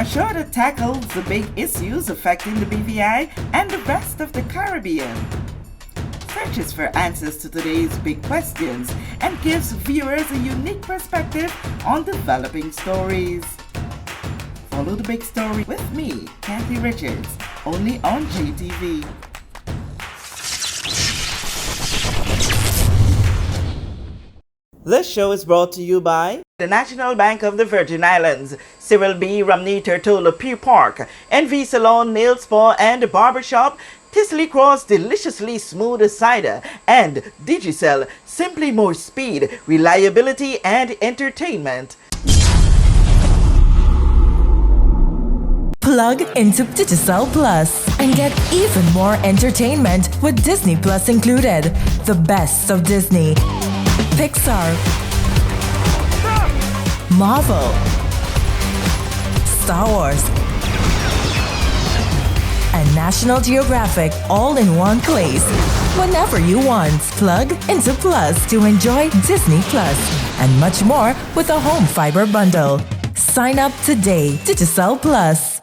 a show that tackles the big issues affecting the BVI and the rest of the Caribbean. Searches for answers to today's big questions and gives viewers a unique perspective on developing stories. Follow the big story with me, Kathy Richards, only on GTV. This show is brought to you by the National Bank of the Virgin Islands, Cyril B. Romney Turtola Pier Park, NV Salon, Nail Spa and Barbershop, Tisley Cross Deliciously Smooth Cider, and Digicel, simply more speed, reliability and entertainment. Plug into Digicel Plus and get even more entertainment with Disney Plus included. The best of Disney, Pixar, Marvel, Star Wars, and National Geographic all in one place. Whenever you want, plug into Plus to enjoy Disney Plus and much more with a home fiber bundle. Sign up today. Digicel Plus.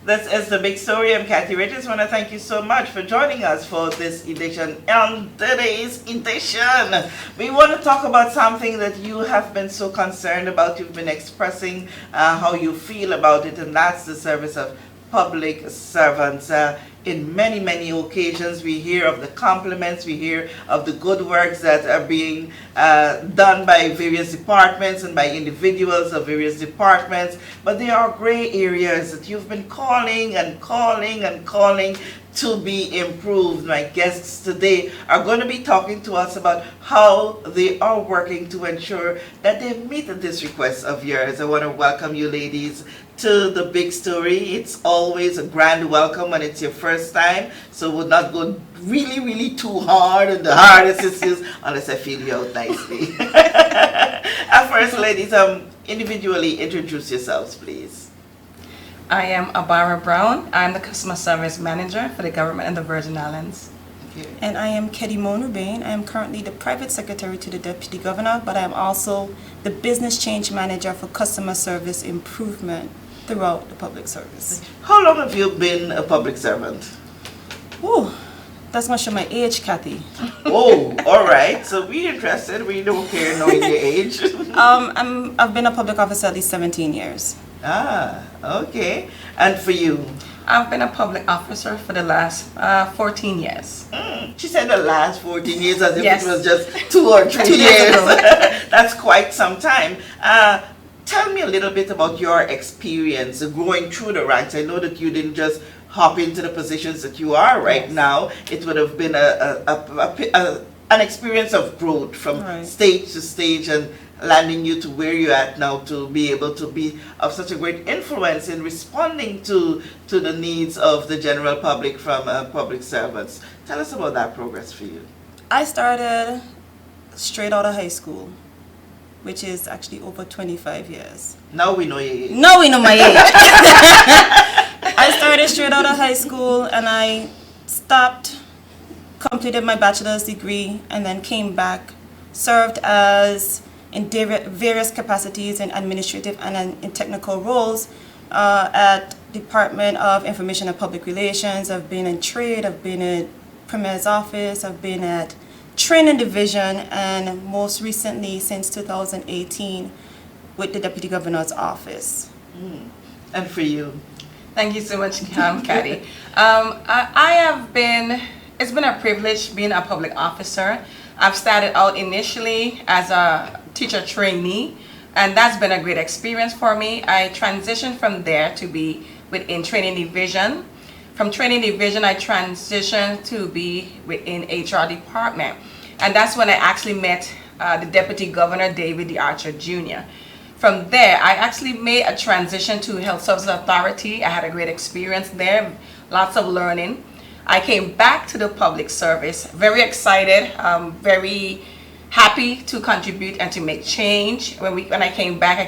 This is The Big Story. I'm Kathy Richards. I want to thank you so much for joining us for this edition. On today's edition, we want to talk about something that you have been so concerned about. You've been expressing how you feel about it, and that's the service of public servants. In many, many occasions, we hear of the compliments, we hear of the good works that are being done by various departments and by individuals of various departments, but there are gray areas that you've been calling and calling and calling to be improved. My guests today are going to be talking to us about how they are working to ensure that they meet this request of yours. I want to welcome you ladies to The Big Story. It's always a grand welcome when it's your first time, so we'll not go really too hard on the hardest issues unless I feel you out nicely. First, ladies, individually introduce yourselves, please. I am Abara Brown. I'm the Customer Service Manager for the government in the Virgin Islands. And I am Kedimone Rubain. I am currently the Private Secretary to the Deputy Governor, but I am also the Business Change Manager for Customer Service Improvement throughout the public service. How long have you been a public servant? Ooh, that's not sure my age, Kathy. Oh, all right. So we're interested. We don't care knowing your age. I've been a public officer at least 17 years. Ah, okay. And for you? I've been a public officer for the last 14 years. She said the last 14 years as if Yes. it was just 2 or 3 years. That's quite some time. Tell me a little bit about your experience growing through the ranks. I know that you didn't just hop into the positions that you are right now. It would have been an experience of growth from stage to stage and landing you to where you're at now to be able to be of such a great influence in responding to the needs of the general public from public servants. Tell us about that progress for you. I started straight out of high school, which is actually over 25 years. Now we know your age. Now we know my age. I started straight out of high school and I stopped, completed my bachelor's degree, and then came back, served as in various capacities in administrative and in technical roles at Department of Information and Public Relations. I've been in trade, I've been at Premier's office, I've been at Training Division, and most recently since 2018 with the Deputy Governor's office. And for you? Thank you so much, Kathy. It's been a privilege being a public officer. I've started out initially as a teacher trainee, and that's been a great experience for me. I transitioned from there to be within Training Division. From Training Division, I transitioned to be within HR department. And that's when I actually met the Deputy Governor, David D. Archer Jr. From there, I actually made a transition to Health Services Authority. I had a great experience there, lots of learning. I came back to the public service, very excited, very happy to contribute and to make change. When I came back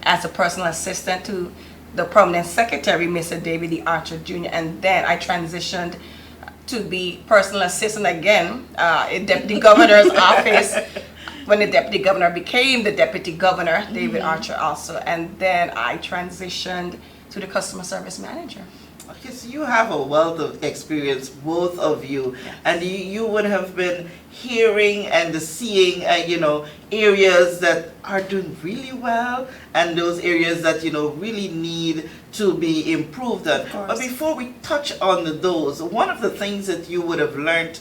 as a personal assistant to the permanent secretary, Mr. David D. Archer Jr., and then I transitioned to be personal assistant again in Deputy Governor's office when the deputy governor became the deputy governor, David Archer also. And then I transitioned to the customer service manager. Okay, so you have a wealth of experience, both of you, and you would have been hearing and seeing, areas that are doing really well, and those areas that really need to be improved on. But before we touch on those, one of the things that you would have learned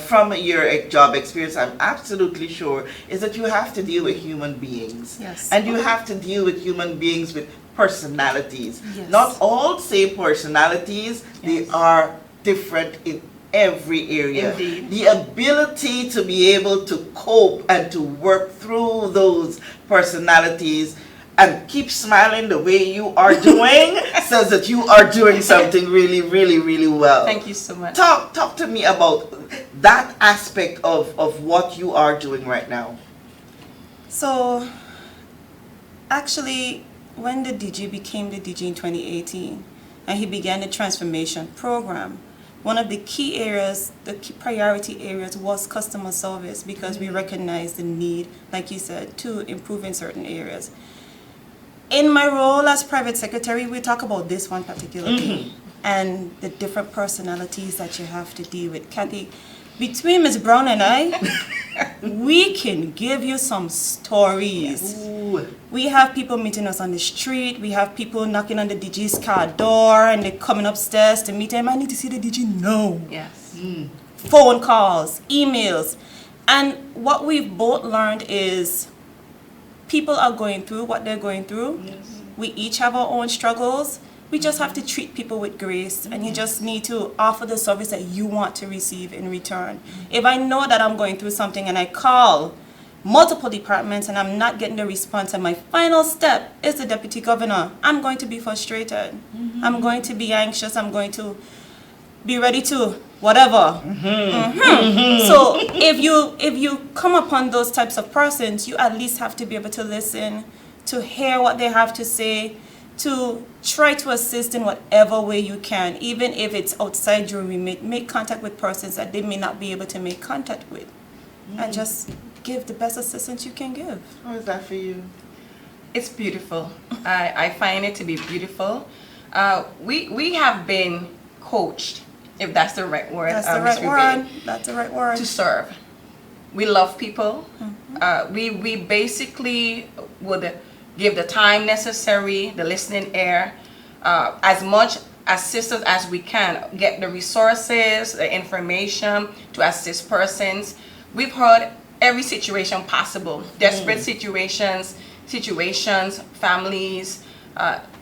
from your job experience, I'm absolutely sure, is that you have to deal with human beings, and you have to deal with human beings with personalities. Not all same personalities, they are different in every area. Indeed. The ability to be able to cope and to work through those personalities and keep smiling the way you are doing says that you are doing something really, really, really well. Thank you so much. Talk to me about that aspect of what you are doing right now. So, actually, when the DG became the DG in 2018 and he began the transformation program, one of the key areas, the key priority areas was customer service, because we recognized the need, like you said, to improve in certain areas. In my role as private secretary, we talk about this one particular thing and the different personalities that you have to deal with. Kathy, between Ms. Brown and I, we can give you some stories. We have people meeting us on the street. We have people knocking on the DG's car door and they're coming upstairs to meet him. I need to see the DG. No. Yes. Phone calls, emails. And what we've both learned is people are going through what they're going through. We each have our own struggles. We just have to treat people with grace, and you just need to offer the service that you want to receive in return. If I know that I'm going through something and I call multiple departments and I'm not getting the response, and my final step is the deputy governor, I'm going to be frustrated. I'm going to be anxious. I'm going to be ready to whatever. So if you come upon those types of persons, you at least have to be able to listen, to hear what they have to say, to try to assist in whatever way you can, even if it's outside your remit. Make contact with persons that they may not be able to make contact with, and just give the best assistance you can give. How is that for you? It's beautiful. I find it to be beautiful. We have been coached, if that's the right word. That's the right word. That's the right word. To serve. We love people. We basically would give the time necessary, the listening ear, as much assistance as we can, get the resources, the information to assist persons. We've heard every situation possible, desperate situations, families,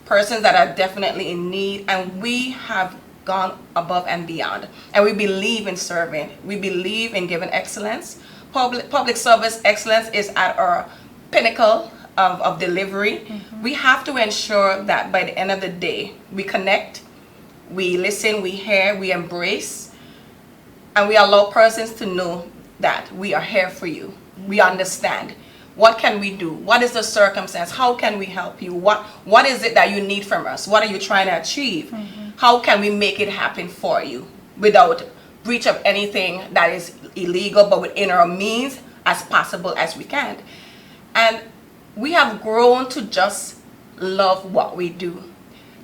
persons that are definitely in need, and we have gone above and beyond. And we believe in serving. We believe in giving excellence. Public service excellence is at our pinnacle of delivery. We have to ensure that by the end of the day, we connect, we listen, we hear, we embrace, and we allow persons to know that we are here for you. We understand. What can we do? What is the circumstance? How can we help you? What is it that you need from us? What are you trying to achieve? How can we make it happen for you without breach of anything that is illegal, but within our means as possible as we can? And we have grown to just love what we do.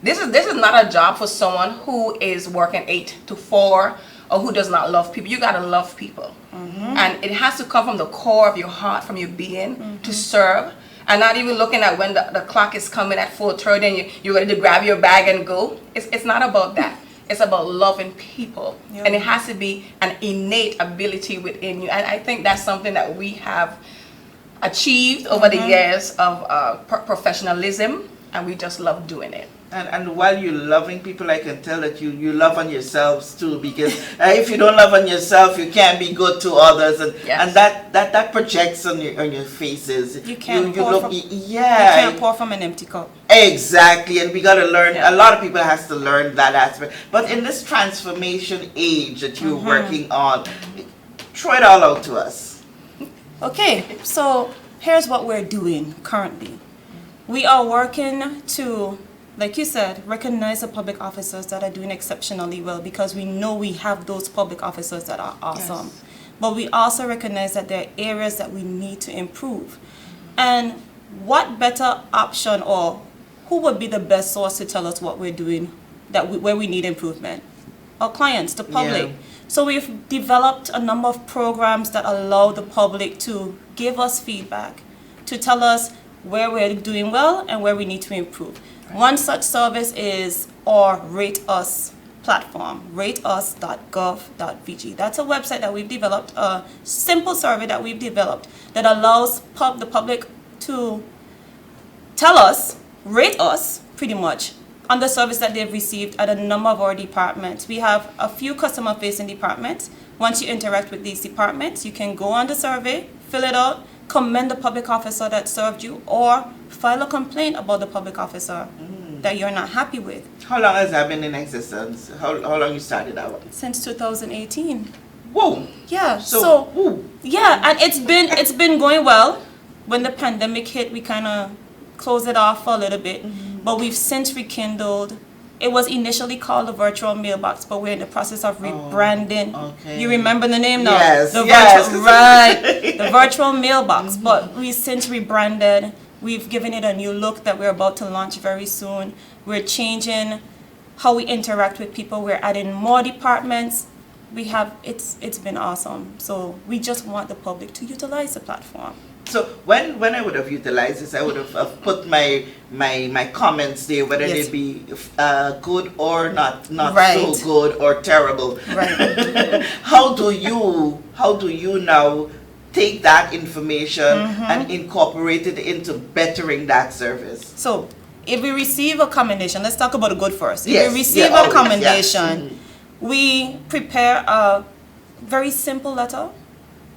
This is not a job for someone who is working 8 to 4 or who does not love people. You gotta love people. And it has to come from the core of your heart, from your being, to serve. And not even looking at when the clock is coming at 4:30 and you're ready to grab your bag and go. It's not about that. It's about loving people. And it has to be an innate ability within you. And I think that's something that we have achieved over the years of professionalism, and we just love doing it. And while you're loving people, I can tell that you love on yourselves too, because if you don't love on yourself, you can't be good to others, and that projects on your faces. You can't pour from an empty cup. Exactly, and we got to learn. A lot of people has to learn that aspect. But in this transformation age that you're working on, throw it all out to us. Okay, so here's what we're doing currently. We are working to, like you said, recognize the public officers that are doing exceptionally well, because we know we have those public officers that are awesome. but we also recognize that there are areas that we need to improve. And what better option, or who would be the best source to tell us what we're doing, where we need improvement? Our clients, the public. Yeah. So we've developed a number of programs that allow the public to give us feedback, to tell us where we're doing well and where we need to improve. Right. One such service is our Rate Us platform, rateus.gov.vg. That's a website that we've developed, a simple survey that we've developed that allows the public to tell us, rate us pretty much, on the service that they've received at a number of our departments. We have a few customer-facing departments. Once you interact with these departments, you can go on the survey, fill it out, commend the public officer that served you, or file a complaint about the public officer that you're not happy with. How long has that been in existence? How long you started out? Since 2018. Whoa. Yeah. Woo. Yeah, and it's been going well. When the pandemic hit, we kind of closed it off for a little bit, but we've since rekindled. It was initially called the virtual mailbox, but we're in the process of rebranding. Okay. You remember the name now? Yes. The yes. virtual, right. The virtual mailbox, but we since rebranded. We've given it a new look that we're about to launch very soon. We're changing how we interact with people. We're adding more departments. It's been awesome. So we just want the public to utilize the platform. So when I would have utilized this, I would have put my comments there, whether Yes. they be good or not Right. so good or terrible. Right. How do you now take that information and incorporate it into bettering that service? So if we receive a commendation, let's talk about the good first. If Yes, we receive yeah, a always, commendation, yes. we prepare a very simple letter.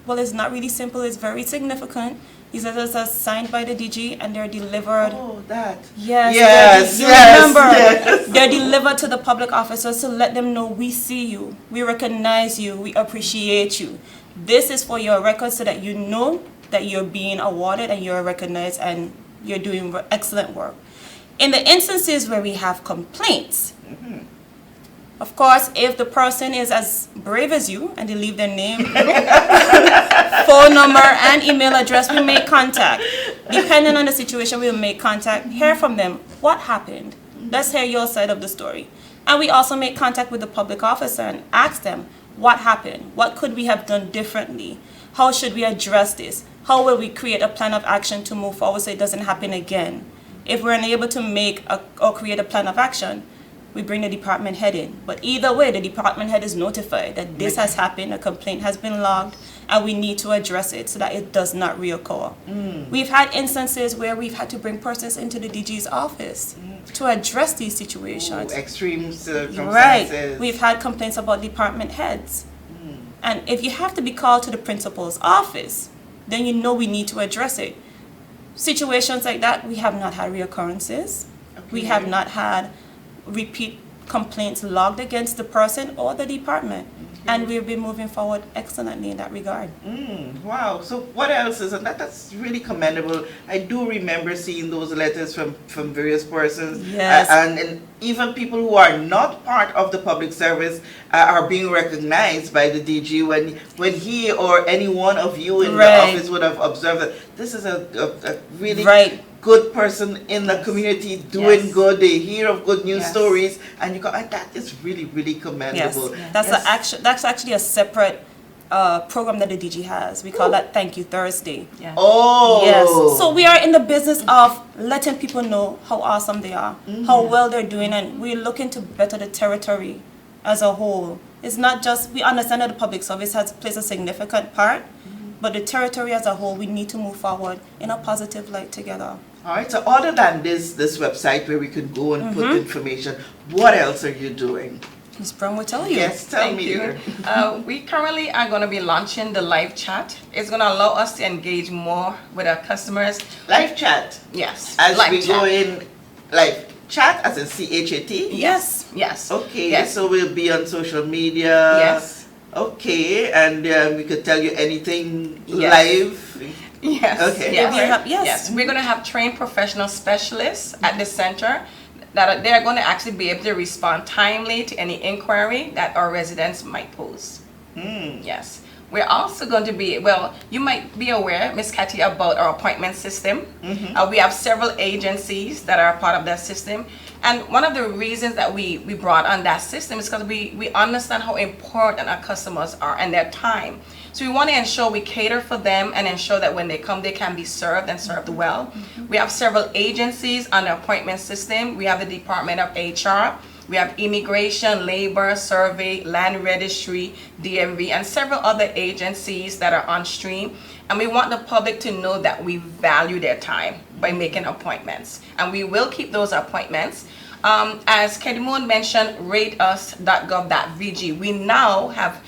Well, it's not really simple, it's very significant. These letters are signed by the DG and they're delivered. Oh, that. Yes, Yes, you yes, remember. yes. They're delivered to the public officers to let them know we see you, we recognize you, we appreciate you. This is for your records so that you know that you're being awarded and you're recognized and you're doing excellent work. In the instances where we have complaints, of course, if the person is as brave as you and they leave their name, phone number, and email address, we make contact. Depending on the situation, we'll make contact, hear from them. What happened? Let's hear your side of the story. And we also make contact with the public officer and ask them, what happened? What could we have done differently? How should we address this? How will we create a plan of action to move forward so it doesn't happen again? If we're unable to make or create a plan of action, we bring the department head in. But either way, the department head is notified that this has happened, a complaint has been logged, and we need to address it so that it does not reoccur. We've had instances where we've had to bring persons into the DG's office to address these situations. Extreme circumstances. Right. We've had complaints about department heads. And if you have to be called to the principal's office, then you know we need to address it. Situations like that, we have not had reoccurrences. We have not had repeat complaints logged against the person or the department. And we've been moving forward excellently in that regard. Wow. So what else is, and that's really commendable. I do remember seeing those letters from various persons. Yes. And even people who are not part of the public service are being recognized by the DG when he or any one of you in the office would have observed that this is a really good person in the community doing good. They hear of good news stories, and you go, that is really, really commendable. Yes. That's actually a separate program that the DG has. We call that Thank You Thursday. Oh. Yes. So we are in the business of letting people know how awesome they are, how well they're doing, and we're looking to better the territory as a whole. It's not just, we understand that the public service plays a significant part, but the territory as a whole, we need to move forward in a positive light together. All right, so other than this website where we can go and put information, what else are you doing? Ms. Brown will tell you. Yes, tell Thank me. you. We currently are going to be launching the live chat. It's going to allow us to engage more with our customers. Live chat? Yes. As live we chat. go in, live chat as in CHAT? Yes. Yes. Okay, Yes. so we'll be on social media. Yes. Okay, and we could tell you anything live. Yes. Okay. Yes. We're going to have trained professional specialists at the center that they're going to actually be able to respond timely to any inquiry that our residents might pose. Yes. We're also going to be, well, you might be aware, Miss Cathy, about our appointment system. We have several agencies that are part of that system. And one of the reasons that we brought on that system is because we understand how important our customers are and their time. So we want to ensure we cater for them and ensure that when they come, they can be served and served well. We have several agencies on the appointment system. We have the Department of HR. We have Immigration, Labor, Survey, Land Registry, DMV, and several other agencies that are on stream. And we want the public to know that we value their time by making appointments. And we will keep those appointments. As Kedimon mentioned, rateus.gov.vg. We now have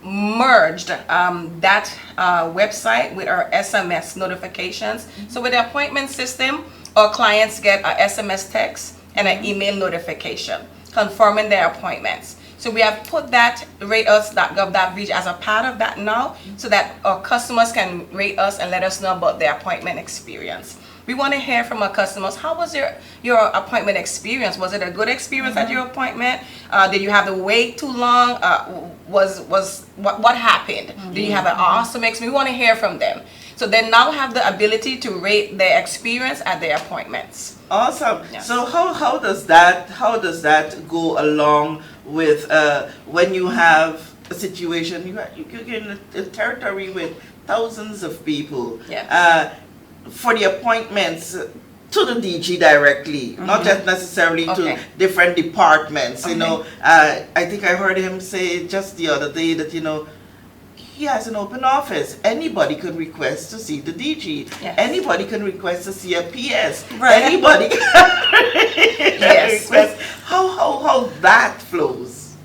merged that website with our SMS notifications. So with the appointment system, our clients get an SMS text and an email notification confirming their appointments. So we have put that rateus.gov.vg as a part of that now, so that our customers can rate us and let us know about their appointment experience. We want to hear from our customers. How was your appointment experience? Was it a good experience at your appointment? Did you have to wait too long? What happened? Did you have an awesome experience? We want to hear from them. So they now have the ability to rate their experience at their appointments. Awesome. Yes. So how does that go along with when you have a situation you're in a territory with thousands of people? Yes. For the appointments to the DG directly, not just necessarily to different departments. You know, I think I heard him say just the other day that he has an open office. Anybody can request to see the DG. Yes. Anybody can request to see a PS. Right. Anybody can Yes. request. How that flows.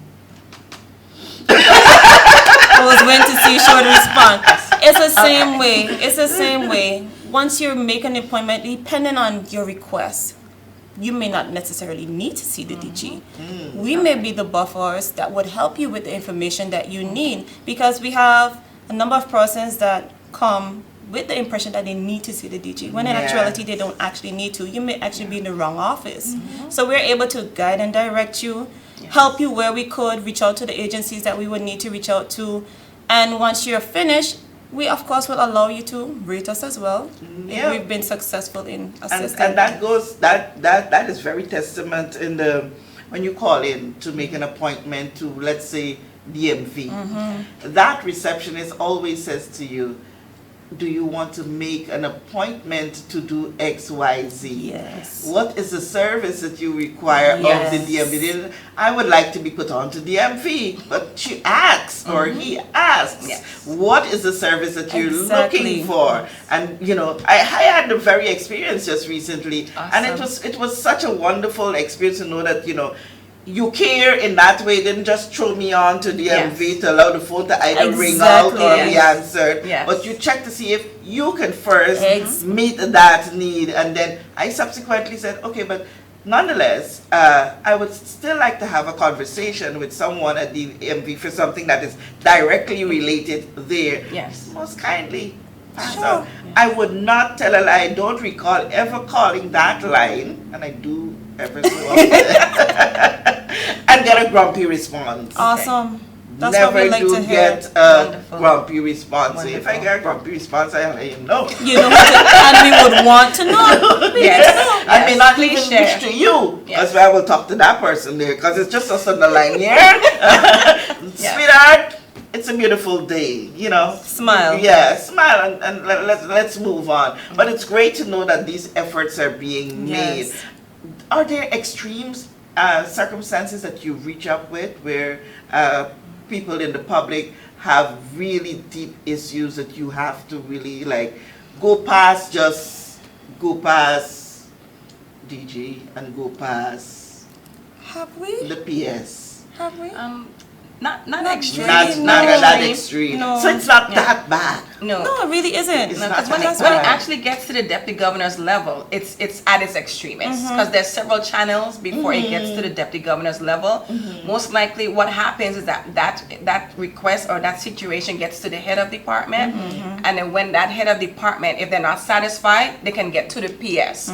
I was waiting to see short response. It's the same way. It's the same way. Once you make an appointment, depending on your request, you may not necessarily need to see the DG. We may be the buffers that would help you with the information that you need, because we have a number of persons that come with the impression that they need to see the DG, when in actuality they don't actually need to. You may actually be in the wrong office. So we're able to guide and direct you, help you where we could, reach out to the agencies that we would need to reach out to. And once you're finished, we of course will allow you to rate us as well if we've been successful in assisting. And that is very testament in when you call in to make an appointment to, let's say, DMV. That receptionist always says to you, do you want to make an appointment to do XYZ? Yes. What is the service that you require of the DMV? I would like to be put on to DMV, but she asks or he asks, what is the service that you're looking for? And I had a very experience just recently, and it was such a wonderful experience to know that you care in that way. Didn't just throw me on to DMV to allow the phone to either ring out or be answered. But you check to see if you can first meet that need, and then I subsequently said, okay, but nonetheless, I would still like to have a conversation with someone at the DMV for something that is directly related there. Most kindly. So I would not tell a lie. I don't recall ever calling that line, and I do ever so often, and get a grumpy response. Awesome. That's Never what we like do to hear. get a grumpy response. So if I get a grumpy response, I let you know. You know, and we would want to know. I may not Please even share. reach to you. That's why I will talk to that person there, because it's just us on the line here. Sweetheart, it's a beautiful day, Smile. Yeah, smile and let's move on. But it's great to know that these efforts are being made. Are there extremes, circumstances that you reach up with where people in the public have really deep issues that you have to really go past DG and go past Have we? the PS? Have we? Not extreme. Not that extreme. No. So it's not that bad. No, it really isn't. It's No, not because when that it bad. actually gets to the deputy governor's level, it's at its extremist, because there's several channels before it gets to the deputy governor's level. Most likely what happens is that request or that situation gets to the head of department, and then when that head of department, if they're not satisfied, they can get to the PS.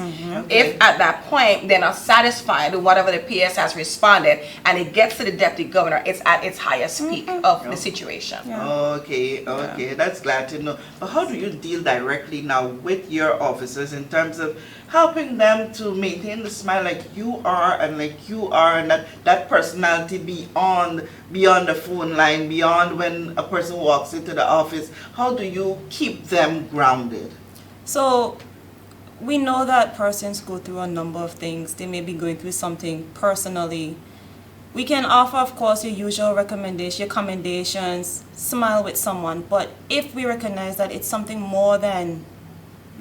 If at that point they're not satisfied with whatever the PS has responded and it gets to the deputy governor, it's at its its highest peak of the situation. Okay, that's glad to know. But how do you deal directly now with your officers in terms of helping them to maintain the smile like you are and that personality beyond the phone line, beyond when a person walks into the office? How do you keep them grounded? So we know that persons go through a number of things. They may be going through something personally. We can offer, of course, your usual recommendation, your commendations, smile with someone. But if we recognize that it's something more than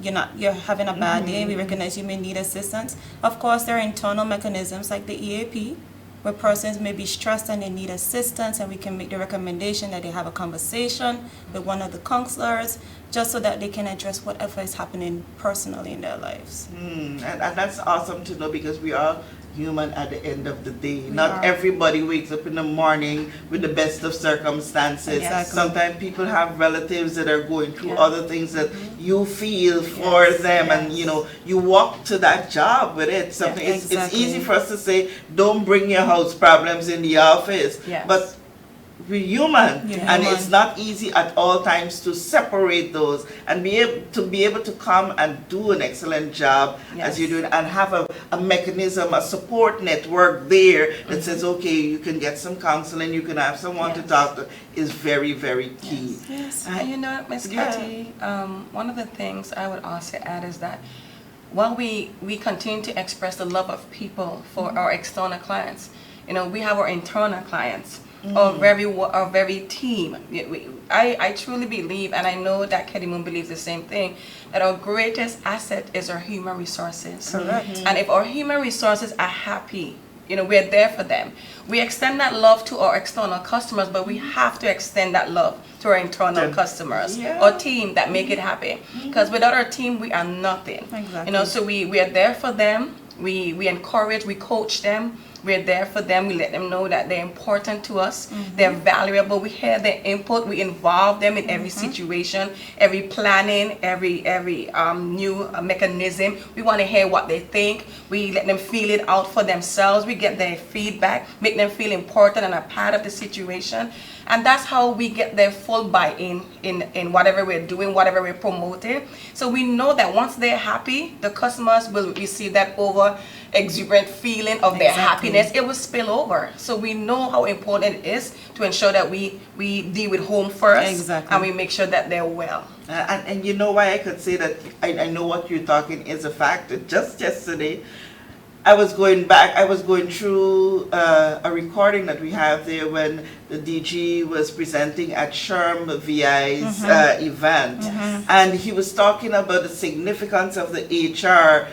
you're having a bad day, we recognize you may need assistance. Of course, there are internal mechanisms like the EAP, where persons may be stressed and they need assistance, and we can make the recommendation that they have a conversation with one of the counselors, just so that they can address whatever is happening personally in their lives. And that's awesome to know, because we are human at the end of the day. Not are. everybody wakes up in the morning with the best of circumstances. Exactly. Sometimes people have relatives that are going through other things that you feel for them, and you walk to that job with it. Something it's easy for us to say, don't bring your house problems in the office, but we're human, and it's not easy at all times to separate those and be able to come and do an excellent job as you do, and have a mechanism, a support network there that says, okay, you can get some counseling, you can have someone to talk to, is very, very key. Ms. Cathy, one of the things I would also add is that while we continue to express the love of people for our external clients, we have our internal clients. Our very team. I truly believe, and I know that Keddy Moon believes the same thing, that our greatest asset is our human resources. Correct. And if our human resources are happy, we're there for them. We extend that love to our external customers, but we have to extend that love to our internal customers, our team that make it happen. Because without our team, we are nothing. Exactly. So we are there for them. We encourage, we coach them. We're there for them. We let them know that they're important to us. They're valuable. We hear their input. We involve them in every situation, every planning, every new mechanism. We want to hear what they think. We let them feel it out for themselves. We get their feedback, make them feel important and a part of the situation. And that's how we get their full buy-in in whatever we're doing, whatever we're promoting. So we know that once they're happy, the customers will receive that over exuberant feeling of their happiness. It will spill over. So we know how important it is to ensure that we deal with home first, and we make sure that they're well. And you know why I could say that I know what you're talking is a fact. Just yesterday, I was going through a recording that we have there when the DG was presenting at Sherm VI's event, and he was talking about the significance of the HR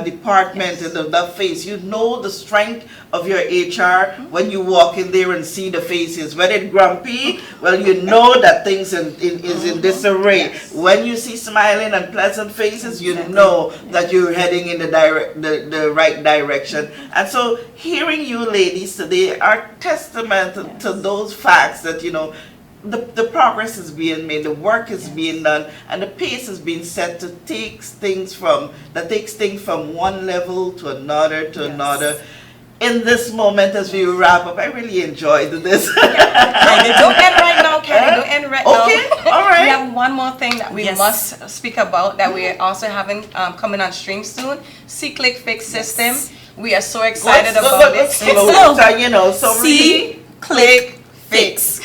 department and the face. You know the strength of your HR when you walk in there and see the faces. When it's grumpy, well, you know that things is in disarray. When you see smiling and pleasant faces, you know that you're heading in the right direction. And so hearing you ladies today are testament to those facts that, the progress is being made, the work is being done, and the pace is being set to takes things from one level to another another. In this moment, as we wrap up, I really enjoyed this. Don't end right now, Kelly. Don't end right now. Okay, all right. We have one more thing that we must speak about that we are also having coming on stream soon. C-Click Fix system. We are so excited about this. C-Click Fix.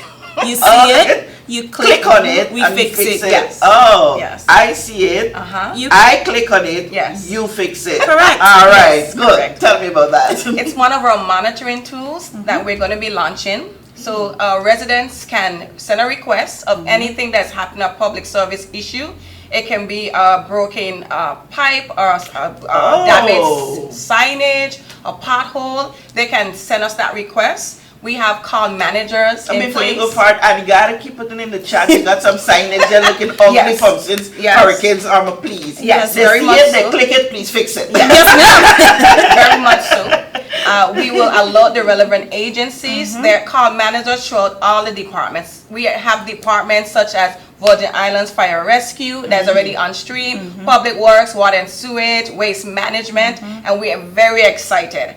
You see it, you click on it, we fix it. Yes. Oh, yes. I see it. I click on it. Yes. You fix it. Correct. All right. Yes, Good. correct. Tell me about that. It's one of our monitoring tools that we're going to be launching. So residents can send a request of anything that's happened, a public service issue. It can be a broken pipe or damaged signage, a pothole. They can send us that request. We have call managers in Before place. you go far, and you gotta keep it in the chat. You got some signage there looking ugly from since Hurricanes Armor, please. Yes, they very see much it, so. they click it, please fix it. Very much so. We will alert the relevant agencies, their call managers throughout all the departments. We have departments such as Virgin Islands Fire Rescue that's already on stream, Public Works, Water and Sewage, Waste Management, and we are very excited.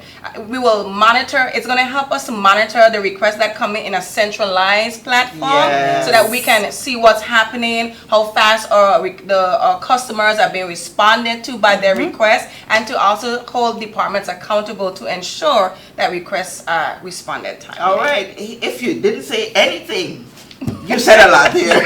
We will monitor, it's going to help us to monitor the requests that come in a centralized platform so that we can see what's happening, how fast our customers are being responded to by their requests, and to also hold departments accountable to ensure that requests are responded timely. All right. If you didn't say anything, you said a lot here.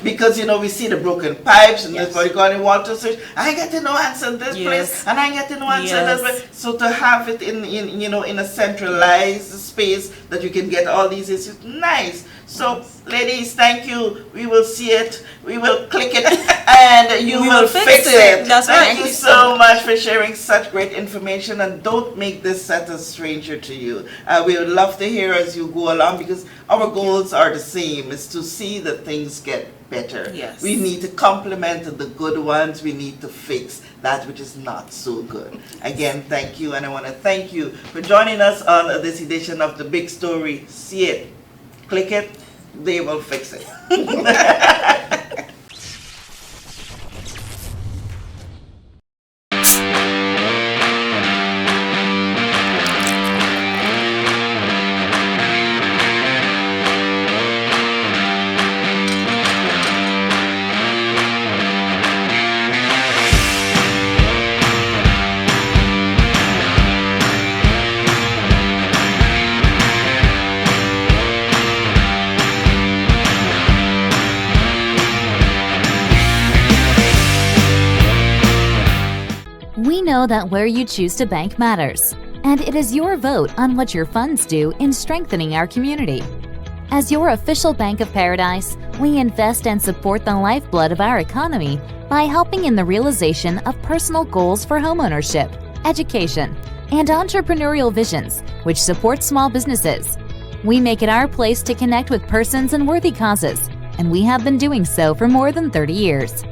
Because, we see the broken pipes and this body water switch. I get to know answer this place and I get to know answer this place. So to have it in a centralized space that you can get all these issues, nice. So, ladies, thank you. We will see it. We will click it, and you will fix it. That's right. Thank you so much for sharing such great information, and don't make this set a stranger to you. We would love to hear as you go along, because our goals are the same. It's to see that things get better. Yes. We need to complement the good ones. We need to fix that which is not so good. Again, thank you, and I want to thank you for joining us on this edition of The Big Story. See it. Click it, they will fix it. We know that where you choose to bank matters, and it is your vote on what your funds do in strengthening our community. As your official Bank of Paradise, we invest and support the lifeblood of our economy by helping in the realization of personal goals for homeownership, education, and entrepreneurial visions, which support small businesses. We make it our place to connect with persons and worthy causes, and we have been doing so for more than 30 years.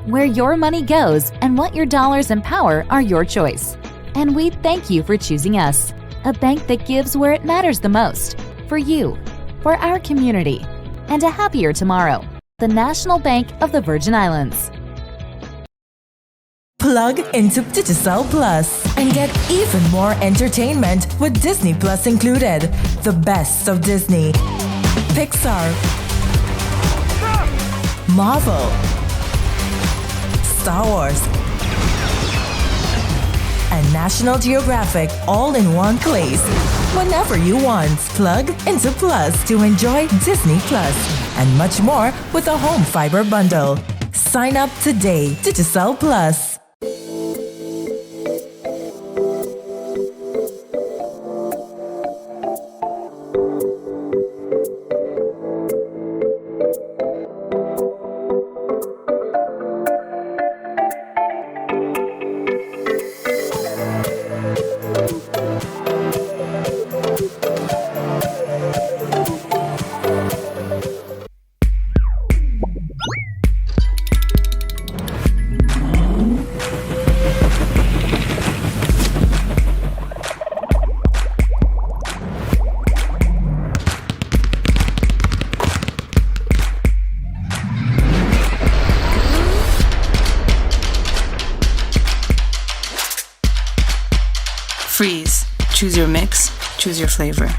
Where your money goes and what your dollars empower are your choice. And we thank you for choosing us, a bank that gives where it matters the most, for you, for our community, and a happier tomorrow. The National Bank of the Virgin Islands. Plug into Digicel Plus and get even more entertainment with Disney Plus included. The best of Disney, Pixar, Marvel, Star Wars, and National Geographic all in one place. Whenever you want, plug into Plus to enjoy Disney Plus and much more with a home fiber bundle. Sign up today. Digicel Plus. Freeze. Choose your mix, choose your flavor.